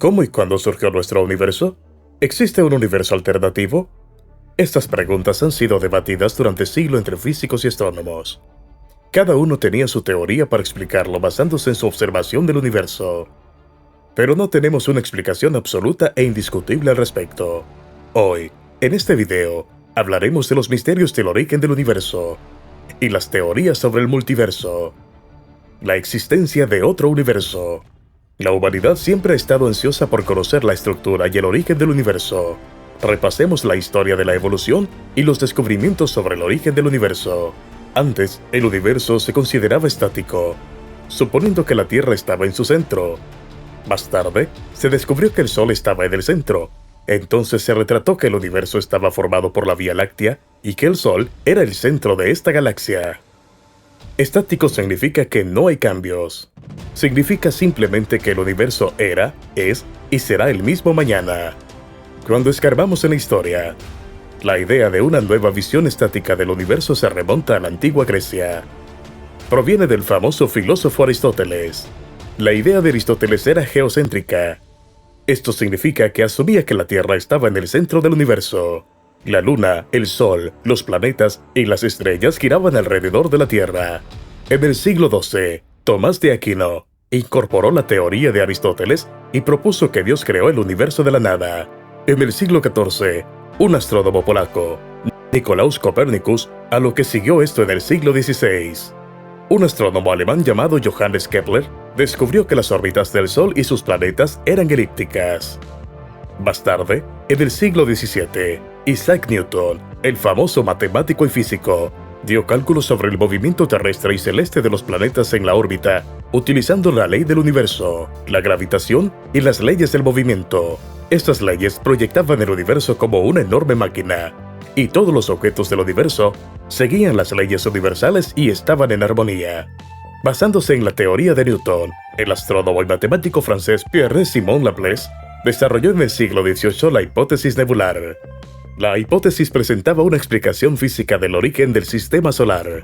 ¿Cómo y cuándo surgió nuestro universo? ¿Existe un universo alternativo? Estas preguntas han sido debatidas durante siglos entre físicos y astrónomos. Cada uno tenía su teoría para explicarlo basándose en su observación del universo. Pero no tenemos una explicación absoluta e indiscutible al respecto. Hoy, en este video, hablaremos de los misterios del origen del universo y las teorías sobre el multiverso. La existencia de otro universo. La humanidad siempre ha estado ansiosa por conocer la estructura y el origen del universo. Repasemos la historia de la evolución y los descubrimientos sobre el origen del universo. Antes, el universo se consideraba estático, suponiendo que la Tierra estaba en su centro. Más tarde, se descubrió que el Sol estaba en el centro. Entonces se retrató que el universo estaba formado por la Vía Láctea y que el Sol era el centro de esta galaxia. Estático significa que no hay cambios. Significa simplemente que el universo era, es y será el mismo mañana. Cuando escarbamos en la historia, la idea de una nueva visión estática del universo se remonta a la antigua Grecia. Proviene del famoso filósofo Aristóteles. La idea de Aristóteles era geocéntrica. Esto significa que asumía que la Tierra estaba en el centro del universo. La Luna, el Sol, los planetas y las estrellas giraban alrededor de la Tierra. En el siglo XII, Tomás de Aquino incorporó la teoría de Aristóteles y propuso que Dios creó el universo de la nada. En el siglo XIV, un astrónomo polaco, Nicolaus Copernicus, a lo que siguió esto en el siglo XVI. Un astrónomo alemán llamado Johannes Kepler descubrió que las órbitas del Sol y sus planetas eran elípticas. Más tarde, en el siglo XVII, Isaac Newton, el famoso matemático y físico, dio cálculos sobre el movimiento terrestre y celeste de los planetas en la órbita, utilizando la ley del universo, la gravitación y las leyes del movimiento. Estas leyes proyectaban el universo como una enorme máquina, y todos los objetos del universo seguían las leyes universales y estaban en armonía. Basándose en la teoría de Newton, el astrónomo y matemático francés Pierre-Simon Laplace desarrolló en el siglo XVIII la hipótesis nebular. La hipótesis presentaba una explicación física del origen del sistema solar.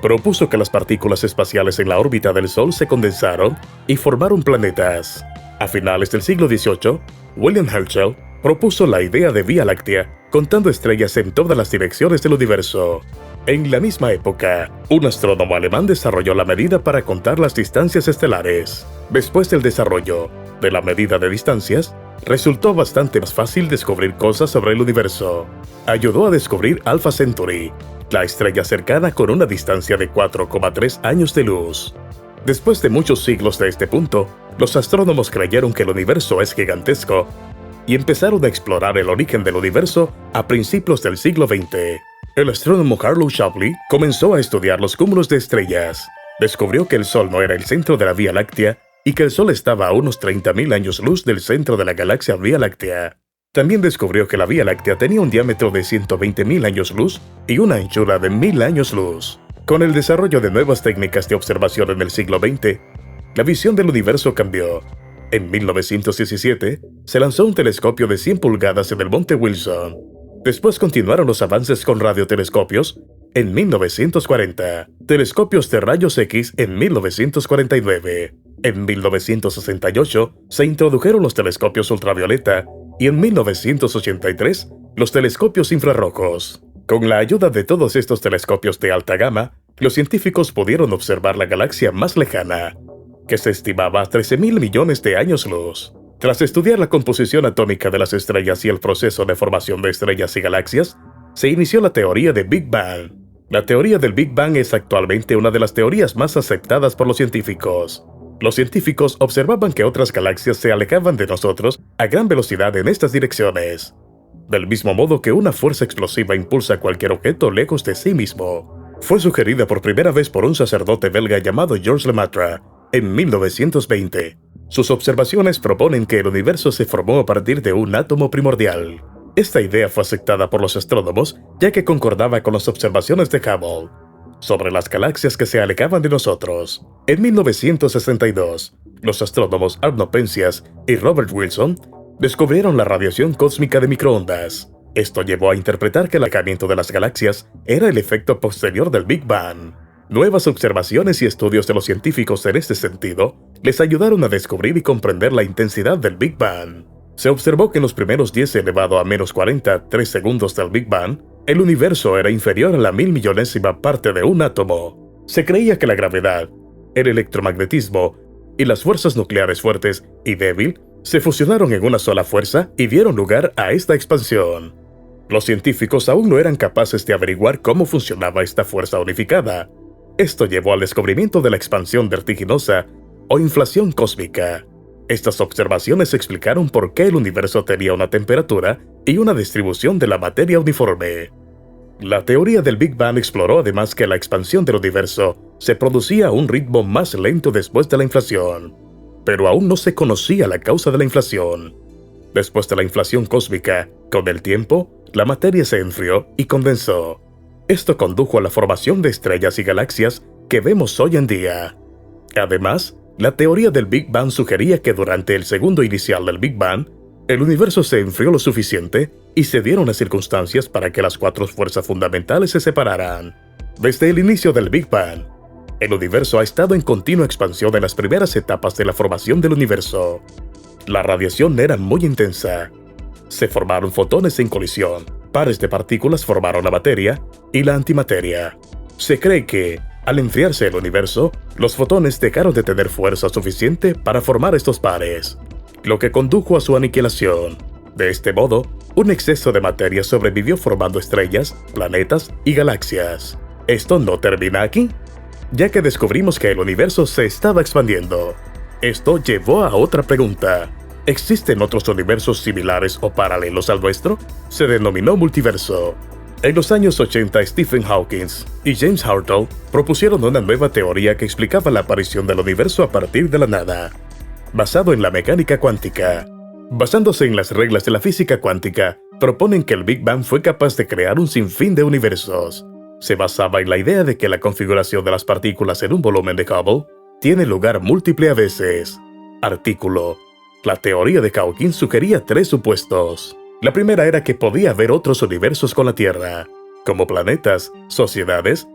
Propuso que las partículas espaciales en la órbita del Sol se condensaron y formaron planetas. A finales del siglo XVIII, William Herschel propuso la idea de Vía Láctea, contando estrellas en todas las direcciones del universo. En la misma época, un astrónomo alemán desarrolló la medida para contar las distancias estelares. Después del desarrollo de la medida de distancias, resultó bastante más fácil descubrir cosas sobre el universo. Ayudó a descubrir Alpha Centauri, la estrella cercana con una distancia de 4,3 años de luz. Después de muchos siglos de este punto, los astrónomos creyeron que el universo es gigantesco y empezaron a explorar el origen del universo a principios del siglo XX. El astrónomo Harlow Shapley comenzó a estudiar los cúmulos de estrellas. Descubrió que el Sol no era el centro de la Vía Láctea y que el Sol estaba a unos 30.000 años luz del centro de la galaxia Vía Láctea. También descubrió que la Vía Láctea tenía un diámetro de 120.000 años luz y una anchura de 1.000 años luz. Con el desarrollo de nuevas técnicas de observación en el siglo XX, la visión del universo cambió. En 1917, se lanzó un telescopio de 100 pulgadas en el Monte Wilson. Después continuaron los avances con radiotelescopios en 1940, telescopios de rayos X en 1949. En 1968 se introdujeron los telescopios ultravioleta y en 1983 los telescopios infrarrojos. Con la ayuda de todos estos telescopios de alta gama, los científicos pudieron observar la galaxia más lejana, que se estimaba a 13.000 millones de años luz. Tras estudiar la composición atómica de las estrellas y el proceso de formación de estrellas y galaxias, se inició la teoría de Big Bang. La teoría del Big Bang es actualmente una de las teorías más aceptadas por los científicos. Los científicos observaban que otras galaxias se alejaban de nosotros a gran velocidad en estas direcciones, del mismo modo que una fuerza explosiva impulsa cualquier objeto lejos de sí mismo. Fue sugerida por primera vez por un sacerdote belga llamado Georges Lemaitre en 1920. Sus observaciones proponen que el universo se formó a partir de un átomo primordial. Esta idea fue aceptada por los astrónomos ya que concordaba con las observaciones de Hubble sobre las galaxias que se alejaban de nosotros. En 1962, los astrónomos Arno Penzias y Robert Wilson descubrieron la radiación cósmica de microondas. Esto llevó a interpretar que el alejamiento de las galaxias era el efecto posterior del Big Bang. Nuevas observaciones y estudios de los científicos en este sentido les ayudaron a descubrir y comprender la intensidad del Big Bang. Se observó que en los primeros 10 elevado a menos 43 segundos del Big Bang, el universo era inferior a la 1000.000.000ª parte de un átomo. Se creía que la gravedad, el electromagnetismo y las fuerzas nucleares fuertes y débil se fusionaron en una sola fuerza y dieron lugar a esta expansión. Los científicos aún no eran capaces de averiguar cómo funcionaba esta fuerza unificada. Esto llevó al descubrimiento de la expansión vertiginosa o inflación cósmica. Estas observaciones explicaron por qué el universo tenía una temperatura y una distribución de la materia uniforme. La teoría del Big Bang exploró además que la expansión del universo se producía a un ritmo más lento después de la inflación, pero aún no se conocía la causa de la inflación. Después de la inflación cósmica, con el tiempo, la materia se enfrió y condensó. Esto condujo a la formación de estrellas y galaxias que vemos hoy en día. Además, la teoría del Big Bang sugería que durante el segundo inicial del Big Bang, el universo se enfrió lo suficiente y se dieron las circunstancias para que las cuatro fuerzas fundamentales se separaran. Desde el inicio del Big Bang, el universo ha estado en continua expansión en las primeras etapas de la formación del universo. La radiación era muy intensa. Se formaron fotones en colisión, pares de partículas formaron la materia y la antimateria. Se cree que, al enfriarse el universo, los fotones dejaron de tener fuerza suficiente para formar estos pares, lo que condujo a su aniquilación. De este modo, un exceso de materia sobrevivió formando estrellas, planetas y galaxias. ¿Esto no termina aquí? Ya que descubrimos que el universo se estaba expandiendo. Esto llevó a otra pregunta. ¿Existen otros universos similares o paralelos al nuestro? Se denominó multiverso. En los años 80, Stephen Hawking y James Hartle propusieron una nueva teoría que explicaba la aparición del universo a partir de la nada, basado en la mecánica cuántica. Basándose en las reglas de la física cuántica, proponen que el Big Bang fue capaz de crear un sinfín de universos. Se basaba en la idea de que la configuración de las partículas en un volumen de Hubble tiene lugar múltiple a veces. Artículo. La teoría de Hawking sugería tres supuestos. La primera era que podía haber otros universos con la Tierra, como planetas, sociedades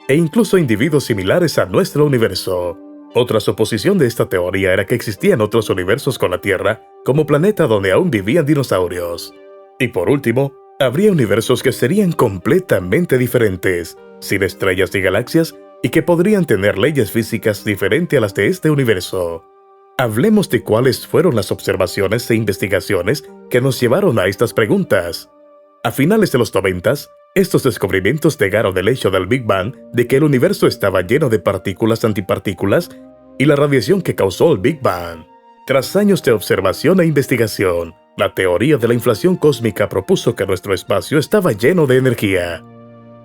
e incluso individuos similares a nuestro universo. Otra suposición de esta teoría era que existían otros universos con la Tierra, como planeta donde aún vivían dinosaurios. Y por último, habría universos que serían completamente diferentes, sin estrellas y galaxias, y que podrían tener leyes físicas diferentes a las de este universo. Hablemos de cuáles fueron las observaciones e investigaciones que nos llevaron a estas preguntas. A finales de los 90, estos descubrimientos negaron el hecho del Big Bang de que el universo estaba lleno de partículas antipartículas y la radiación que causó el Big Bang. Tras años de observación e investigación, la teoría de la inflación cósmica propuso que nuestro espacio estaba lleno de energía.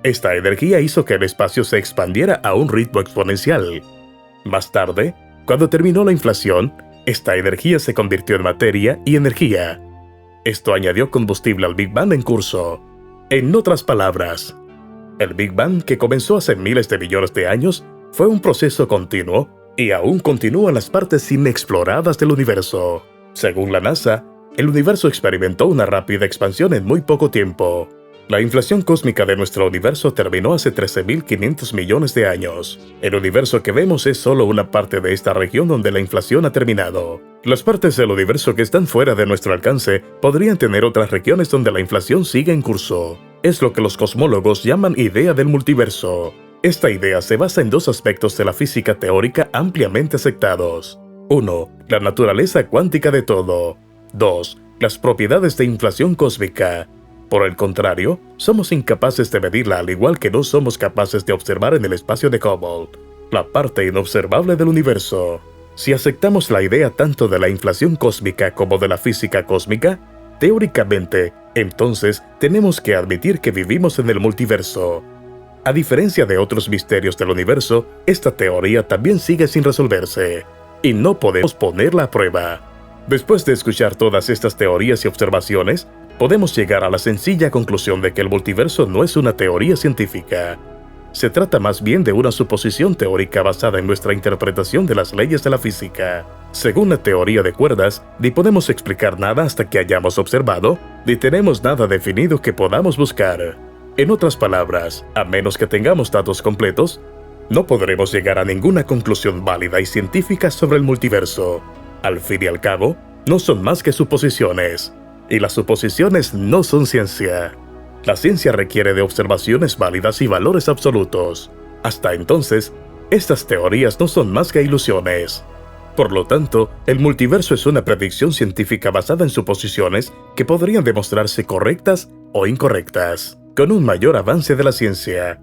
Esta energía hizo que el espacio se expandiera a un ritmo exponencial. Más tarde, cuando terminó la inflación, esta energía se convirtió en materia y energía. Esto añadió combustible al Big Bang en curso. En otras palabras, el Big Bang, que comenzó hace miles de millones de años, fue un proceso continuo y aún continúa en las partes inexploradas del universo. Según la NASA, el universo experimentó una rápida expansión en muy poco tiempo. La inflación cósmica de nuestro universo terminó hace 13.500 millones de años. El universo que vemos es solo una parte de esta región donde la inflación ha terminado. Las partes del universo que están fuera de nuestro alcance podrían tener otras regiones donde la inflación sigue en curso. Es lo que los cosmólogos llaman idea del multiverso. Esta idea se basa en dos aspectos de la física teórica ampliamente aceptados. 1. La naturaleza cuántica de todo. 2. Las propiedades de inflación cósmica. Por el contrario, somos incapaces de medirla al igual que no somos capaces de observar en el espacio de Hubble, la parte inobservable del universo. Si aceptamos la idea tanto de la inflación cósmica como de la física cósmica, teóricamente, entonces tenemos que admitir que vivimos en el multiverso. A diferencia de otros misterios del universo, esta teoría también sigue sin resolverse, y no podemos ponerla a prueba. Después de escuchar todas estas teorías y observaciones, podemos llegar a la sencilla conclusión de que el multiverso no es una teoría científica. Se trata más bien de una suposición teórica basada en nuestra interpretación de las leyes de la física. Según la teoría de cuerdas, ni podemos explicar nada hasta que hayamos observado, ni tenemos nada definido que podamos buscar. En otras palabras, a menos que tengamos datos completos, No podremos llegar a ninguna conclusión válida y científica sobre el multiverso. Al fin y al cabo, no son más que suposiciones. Y las suposiciones no son ciencia. La ciencia requiere de observaciones válidas y valores absolutos. Hasta entonces, estas teorías no son más que ilusiones. Por lo tanto, el multiverso es una predicción científica basada en suposiciones que podrían demostrarse correctas o incorrectas, con un mayor avance de la ciencia.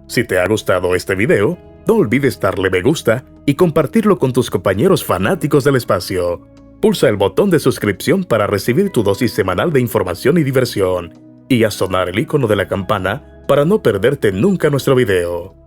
Si te ha gustado este video, no olvides darle me gusta y compartirlo con tus compañeros fanáticos del espacio. Pulsa el botón de suscripción para recibir tu dosis semanal de información y diversión, y haz sonar el icono de la campana para no perderte nunca nuestro video.